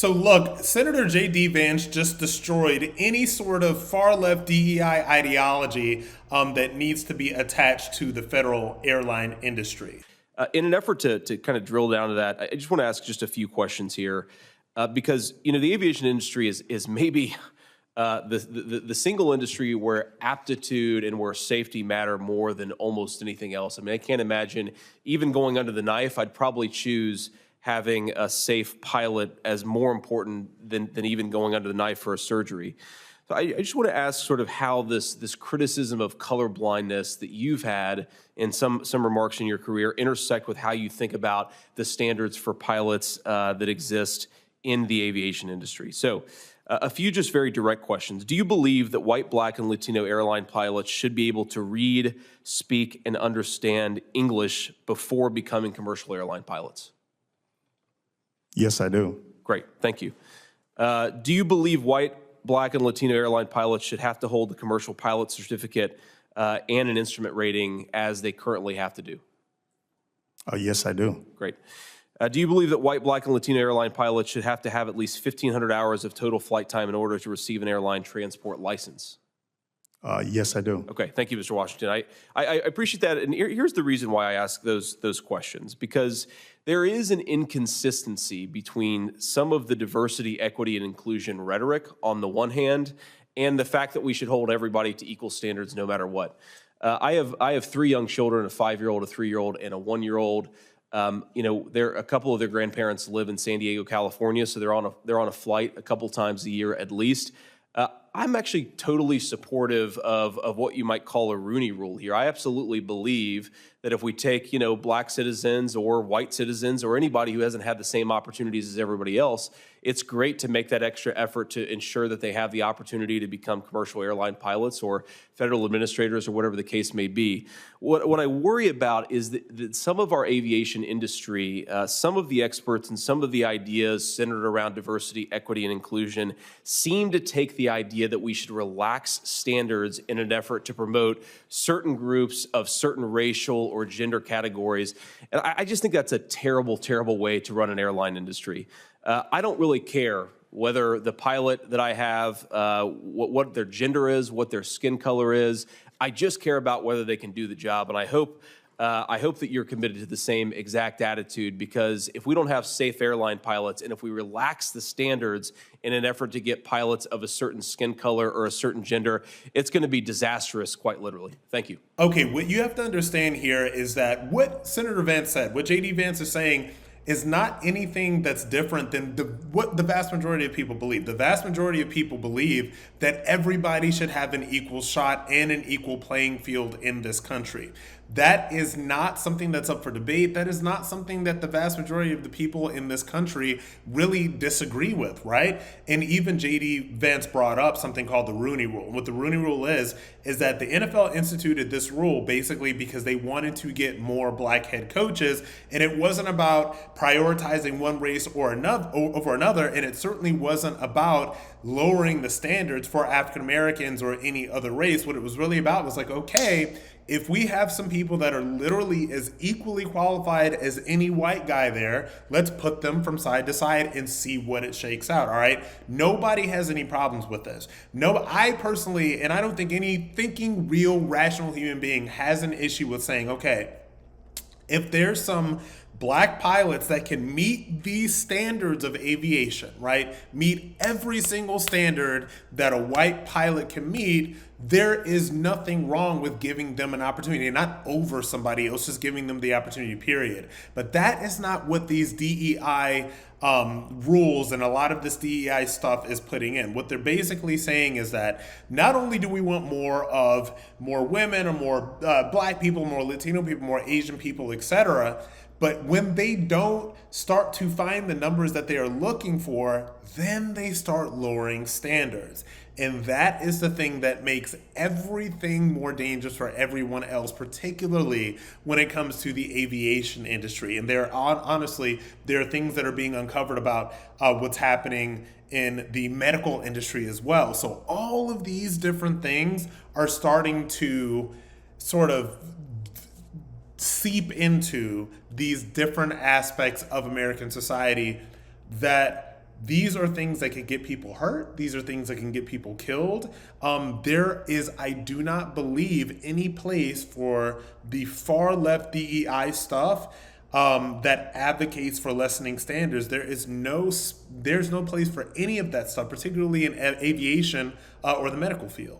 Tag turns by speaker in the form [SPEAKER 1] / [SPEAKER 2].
[SPEAKER 1] So look, Senator J.D. Vance just destroyed any sort of far left DEI ideology that needs to be attached to the federal airline industry.
[SPEAKER 2] In an effort to kind of drill down to that, I just want to ask just a few questions here, because the aviation industry is maybe the single industry where aptitude and where safety matter more than almost anything else. I mean, I can't imagine even going under the knife. I'd probably choose having a safe pilot as more important than even going under the knife for a surgery. So I just want to ask sort of how this criticism of color blindness that you've had in some remarks in your career intersect with how you think about the standards for pilots that exist in the aviation industry. So a few just very direct questions. Do you believe that white, black, and Latino airline pilots should be able to read, speak, and understand English before becoming commercial airline pilots?
[SPEAKER 3] Yes, I do.
[SPEAKER 2] Great, thank you. Do you believe white, black, and Latino airline pilots should have to hold the commercial pilot certificate and an instrument rating as they currently have to do?
[SPEAKER 3] Yes, I do.
[SPEAKER 2] Great. Do you believe that white, black, and Latino airline pilots should have to have at least 1,500 hours of total flight time in order to receive an airline transport license?
[SPEAKER 3] Yes, I do.
[SPEAKER 2] Okay, thank you, Mr. Washington. I appreciate that, and here's the reason why I ask those questions, because there is an inconsistency between some of the diversity, equity, and inclusion rhetoric on the one hand, and the fact that we should hold everybody to equal standards no matter what. I have 3 young children, a 5-year-old, a 3-year-old, and a 1-year-old. A couple of their grandparents live in San Diego, California, so they're on a flight a couple times a year at least. I'm actually totally supportive of what you might call a Rooney Rule here. I absolutely believe that if we take, black citizens or white citizens or anybody who hasn't had the same opportunities as everybody else, it's great to make that extra effort to ensure that they have the opportunity to become commercial airline pilots or federal administrators or whatever the case may be. What I worry about is that some of our aviation industry, some of the experts and some of the ideas centered around diversity, equity, and inclusion seem to take the idea that we should relax standards in an effort to promote certain groups of certain racial or gender categories. And I just think that's a terrible, terrible way to run an airline industry. I don't really care whether the pilot that I have, what their gender is, what their skin color is. I just care about whether they can do the job. And I hope that you're committed to the same exact attitude, because if we don't have safe airline pilots and if we relax the standards in an effort to get pilots of a certain skin color or a certain gender, it's going to be disastrous, quite literally. Thank you.
[SPEAKER 1] Okay, what you have to understand here is that what Senator Vance said, what J.D. Vance is saying, is not anything that's different than what the vast majority of people believe. The vast majority of people believe that everybody should have an equal shot and an equal playing field in this country. That is not something that's up for debate. That is not something that the vast majority of the people in this country really disagree with, right? And even J.D. Vance brought up something called the Rooney Rule. And what the Rooney Rule is that the NFL instituted this rule basically because they wanted to get more black head coaches, and it wasn't about prioritizing one race or another over another, and it certainly wasn't about lowering the standards for African Americans or any other race. What it was really about was like, okay, if we have some people that are literally as equally qualified as any white guy there, let's put them from side to side and see what it shakes out, all right? Nobody has any problems with this. No, I personally, and I don't think any thinking, real, rational human being has an issue with saying, okay, if there's some black pilots that can meet these standards of aviation, right? Meet every single standard that a white pilot can meet, there is nothing wrong with giving them an opportunity, not over somebody else, just giving them the opportunity, period. But that is not what these DEI rules and a lot of this DEI stuff is putting in. What they're basically saying is that not only do we want more women or more black people, more Latino people, more Asian people, etc., but when they don't start to find the numbers that they are looking for, then they start lowering standards. And that is the thing that makes everything more dangerous for everyone else, particularly when it comes to the aviation industry. And honestly, there are things that are being uncovered about what's happening in the medical industry as well. So all of these different things are starting to sort of seep into these different aspects of American society that these are things that can get people hurt. These are things that can get people killed. There is, I do not believe, any place for the far left DEI stuff that advocates for lessening standards. There's no place for any of that stuff, particularly in aviation or the medical field.